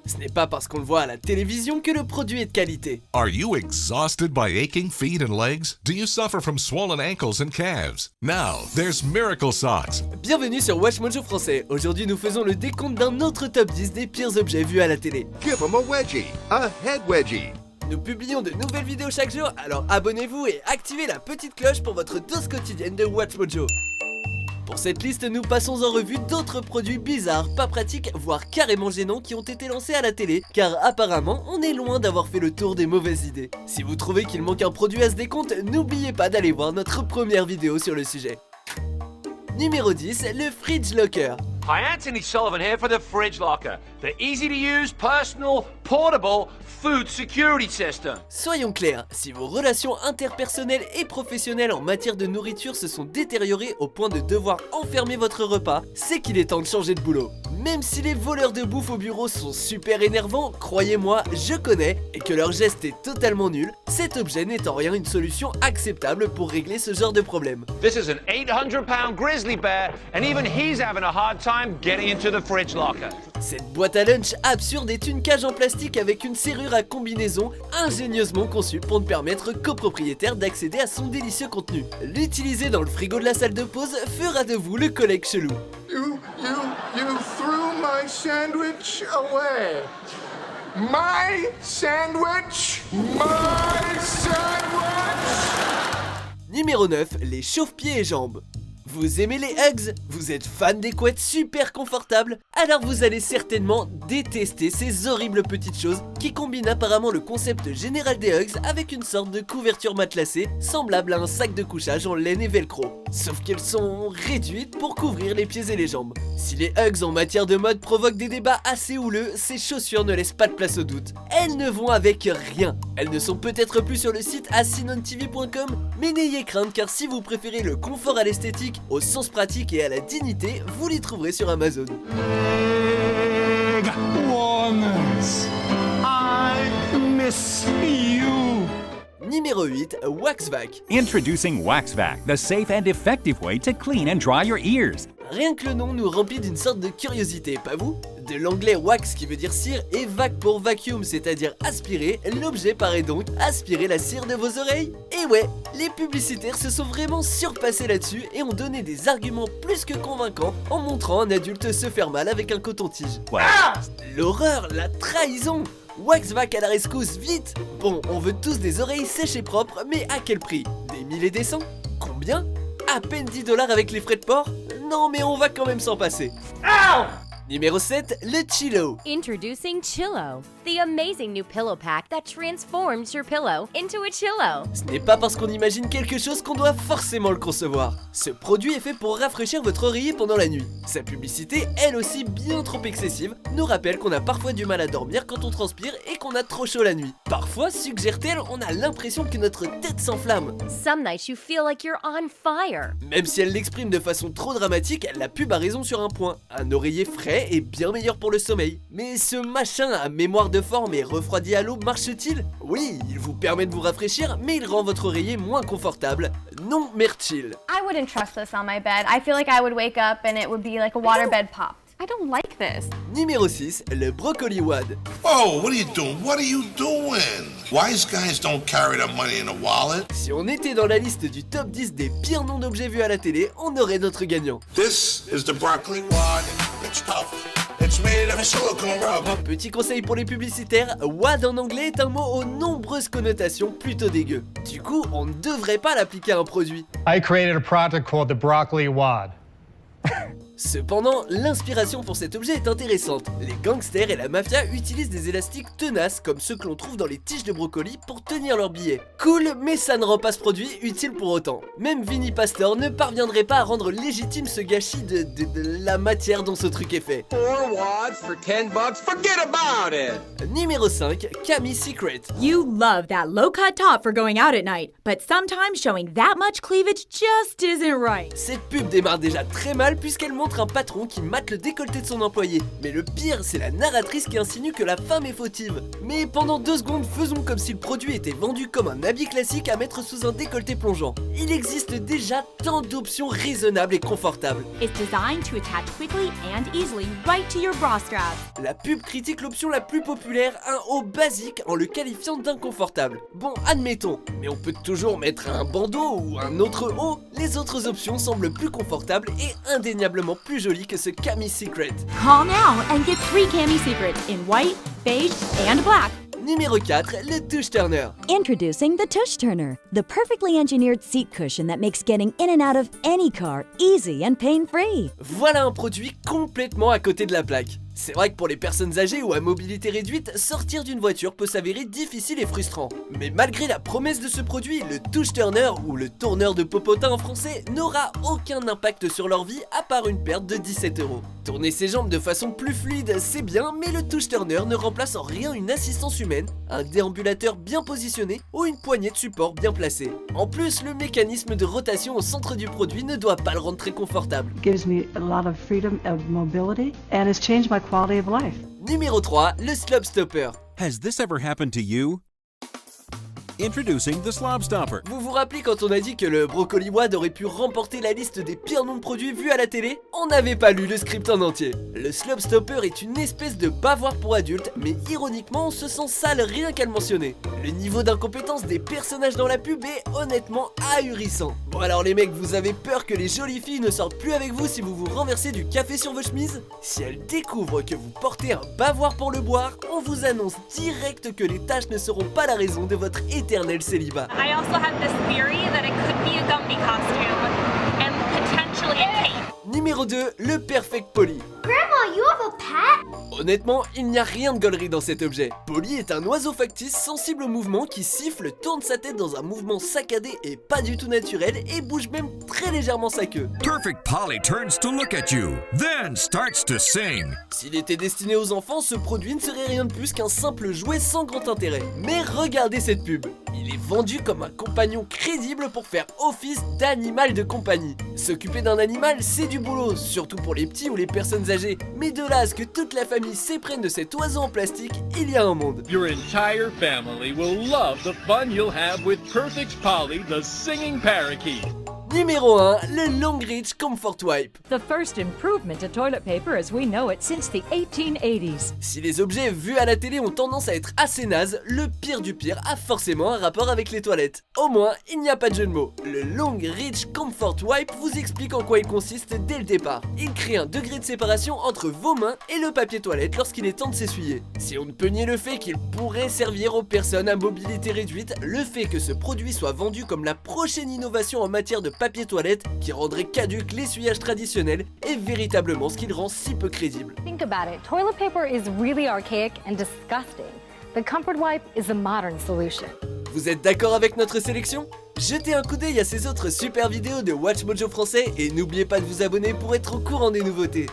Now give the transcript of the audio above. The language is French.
Ce n'est pas parce qu'on le voit à la télévision que le produit est de qualité. Are you exhausted by aching feet and legs? Do you suffer from swollen ankles and calves? Now, there's Miracle Socks. Bienvenue sur Watch Mojo Français. Aujourd'hui, nous faisons le décompte d'un autre top 10 des pires objets vus à la télé. Give him a wedgie, a head wedgie. Nous publions de nouvelles vidéos chaque jour, alors abonnez-vous et activez la petite cloche pour votre dose quotidienne de Watch Mojo. Pour cette liste, nous passons en revue d'autres produits bizarres, pas pratiques, voire carrément gênants qui ont été lancés à la télé, car apparemment, on est loin d'avoir fait le tour des mauvaises idées. Si vous trouvez qu'il manque un produit à ce décompte, n'oubliez pas d'aller voir notre première vidéo sur le sujet. Numéro 10, le Fridge Locker. Hi, Anthony Sullivan here for the Fridge Locker, the easy-to-use, personal, portable food security system. Soyons clairs, si vos relations interpersonnelles et professionnelles en matière de nourriture se sont détériorées au point de devoir enfermer votre repas, c'est qu'il est temps de changer de boulot. Même si les voleurs de bouffe au bureau sont super énervants, croyez-moi, je connais, et que leur geste est totalement nul, cet objet n'est en rien une solution acceptable pour régler ce genre de problème. This is an 800-pound grizzly bear, and even he's having a hard time getting into the fridge locker. Cette boîte à lunch absurde est une cage en plastique avec une serrure à combinaison ingénieusement conçue pour ne permettre qu'aux propriétaires d'accéder à son délicieux contenu. L'utiliser dans le frigo de la salle de pause fera de vous le collègue chelou. You threw my sandwich away. My sandwich! My sandwich! Numéro 9, les chauffe-pieds et jambes. Vous aimez les Uggs? Vous êtes fan des couettes super confortables? Alors vous allez certainement détester ces horribles petites choses qui combinent apparemment le concept général des Uggs avec une sorte de couverture matelassée semblable à un sac de couchage en laine et velcro. Sauf qu'elles sont réduites pour couvrir les pieds et les jambes. Si les Uggs en matière de mode provoquent des débats assez houleux, ces chaussures ne laissent pas de place au doute. Elles ne vont avec rien. Elles ne sont peut-être plus sur le site asinontv.com, mais n'ayez crainte car si vous préférez le confort à l'esthétique, au sens pratique et à la dignité, vous les trouverez sur Amazon. Big warmers, I miss you. Numéro 8, WaxVac. Introducing WaxVac, the safe and effective way to clean and dry your ears. Rien que le nom nous remplit d'une sorte de curiosité, pas vous? De l'anglais wax qui veut dire cire et vac pour vacuum, c'est-à-dire aspirer, l'objet paraît donc aspirer la cire de vos oreilles. Et ouais, les publicitaires se sont vraiment surpassés là-dessus et ont donné des arguments plus que convaincants en montrant un adulte se faire mal avec un coton-tige. L'horreur, la trahison! WaxVac à la rescousse, vite! Bon, on veut tous des oreilles sèches et propres, mais à quel prix? Des milliers et des cents? Combien? À peine 10$ avec les frais de port? Non mais on va quand même s'en passer. Numéro 7, le Chillo. Introducing Chillo, the amazing new pillow pack that transforms your pillow into a Chillo. Ce n'est pas parce qu'on imagine quelque chose qu'on doit forcément le concevoir. Ce produit est fait pour rafraîchir votre oreiller pendant la nuit. Sa publicité, elle aussi bien trop excessive, nous rappelle qu'on a parfois du mal à dormir quand on transpire et qu'on a trop chaud la nuit. Parfois, suggère-t-elle, on a l'impression que notre tête s'enflamme. Some nights you feel like you're on fire. Même si elle l'exprime de façon trop dramatique, la pub a raison sur un point. Un oreiller frais est bien meilleur pour le sommeil. Mais ce machin à mémoire de forme et refroidi à l'eau marche-t-il? Oui, il vous permet de vous rafraîchir, mais il rend votre oreiller moins confortable. Non, Merchill. I wouldn't trust this on my bed. I feel like I would wake up and it would be like a waterbed pop. I don't like this. Numéro 6, le Broccoli Wad. Oh, what are you doing? What are you doing? Wise guys don't carry their money in a wallet. Si on était dans la liste du top 10 des pires noms d'objets vus à la télé, on aurait notre gagnant. This is the broccoli wad. It's tough. It's made of silicone rubber. Petit conseil pour les publicitaires, WAD en anglais est un mot aux nombreuses connotations plutôt dégueu. Du coup, on ne devrait pas l'appliquer à un produit. I created a product called the broccoli wad. Cependant, l'inspiration pour cet objet est intéressante. Les gangsters et la mafia utilisent des élastiques tenaces comme ceux que l'on trouve dans les tiges de brocoli pour tenir leurs billets. Cool, mais ça ne rend pas ce produit utile pour autant. Même Vinnie Pastor ne parviendrait pas à rendre légitime ce gâchis de la matière dont ce truc est fait. 4 wads for $10, forget about it! Numéro 5, Cami Secret. You love that low-cut top for going out at night, but sometimes showing that much cleavage just isn't right. Cette pub démarre déjà très mal puisqu'elle montre montre un patron qui mate le décolleté de son employé. Mais le pire, c'est la narratrice qui insinue que la femme est fautive. Mais pendant 2 secondes, faisons comme si le produit était vendu comme un habit classique à mettre sous un décolleté plongeant. Il existe déjà tant d'options raisonnables et confortables. It's designed to attach quickly and easily right to your bra strap. La pub critique l'option la plus populaire, un haut basique, en le qualifiant d'inconfortable. Bon, admettons, mais on peut toujours mettre un bandeau ou un autre haut. Les autres options semblent plus confortables et indéniablement plus jolies que ce Cami Secret. Call now and get 3 Cami Secrets in white, beige, and black. Numéro 4, le Tush Turner. Introducing the Tush Turner, the perfectly engineered seat cushion that makes getting in and out of any car easy and pain-free. Voilà un produit complètement à côté de la plaque. C'est vrai que pour les personnes âgées ou à mobilité réduite, sortir d'une voiture peut s'avérer difficile et frustrant. Mais malgré la promesse de ce produit, le Tush Turner, ou le tourneur de popotin en français, n'aura aucun impact sur leur vie à part une perte de 17 €. Tourner ses jambes de façon plus fluide, c'est bien, mais le Tush Turner ne remplace en rien une assistance humaine, un déambulateur bien positionné ou une poignée de support bien placée. En plus, le mécanisme de rotation au centre du produit ne doit pas le rendre très confortable. Gives me a lot of freedom of mobility and has changed my quality of life. Numéro 3, le Slob Stopper. Has this ever happened to you? Introducing the Slob Stopper. Vous vous rappelez quand on a dit que le Broccoli Wad aurait pu remporter la liste des pires noms de produits vus à la télé? On n'avait pas lu le script en entier. Le Slob Stopper est une espèce de bavoir pour adultes, mais ironiquement on se sent sale rien qu'à le mentionner. Le niveau d'incompétence des personnages dans la pub est honnêtement ahurissant. Bon alors les mecs, vous avez peur que les jolies filles ne sortent plus avec vous si vous vous renversez du café sur vos chemises? Si elles découvrent que vous portez un bavoir pour le boire, on vous annonce direct que les tâches ne seront pas la raison de votre éternel célibat. I also have this theory that it could be a Gumby costume and potentially a cape. Numéro 2, le Perfect Polly. Grandma, you have a pet? Honnêtement, il n'y a rien de gaulerie dans cet objet. Polly est un oiseau factice sensible au mouvement qui siffle, tourne sa tête dans un mouvement saccadé et pas du tout naturel et bouge même très légèrement sa queue. Perfect Polly turns to look at you, then starts to sing. S'il était destiné aux enfants, ce produit ne serait rien de plus qu'un simple jouet sans grand intérêt. Mais regardez cette pub. Il est vendu comme un compagnon crédible pour faire office d'animal de compagnie. S'occuper d'un animal, c'est du boulot, surtout pour les petits ou les personnes âgées. Mais de là à ce que toute la famille s'éprenne de cet oiseau en plastique, il y a un monde. Your entire family will love the fun you'll have with Perfect Polly, the singing parakeet. Numéro 1, le Long Reach Comfort Wipe. The first improvement to toilet paper as we know it since the 1880s. Si les objets vus à la télé ont tendance à être assez nazes, le pire du pire a forcément un rapport avec les toilettes. Au moins, il n'y a pas de jeu de mots. Le Long Reach Comfort Wipe vous explique en quoi il consiste dès le départ. Il crée un degré de séparation entre vos mains et le papier toilette lorsqu'il est temps de s'essuyer. Si on ne peut nier le fait qu'il pourrait servir aux personnes à mobilité réduite, le fait que ce produit soit vendu comme la prochaine innovation en matière de papier toilette qui rendrait caduque l'essuyage traditionnel est véritablement ce qui le rend si peu crédible. Think about it. Toilet paper is really archaic and disgusting. The Comfort Wipe is a modern solution. Vous êtes d'accord avec notre sélection? Jetez un coup d'œil à ces autres super vidéos de Watch Mojo français et n'oubliez pas de vous abonner pour être au courant des nouveautés.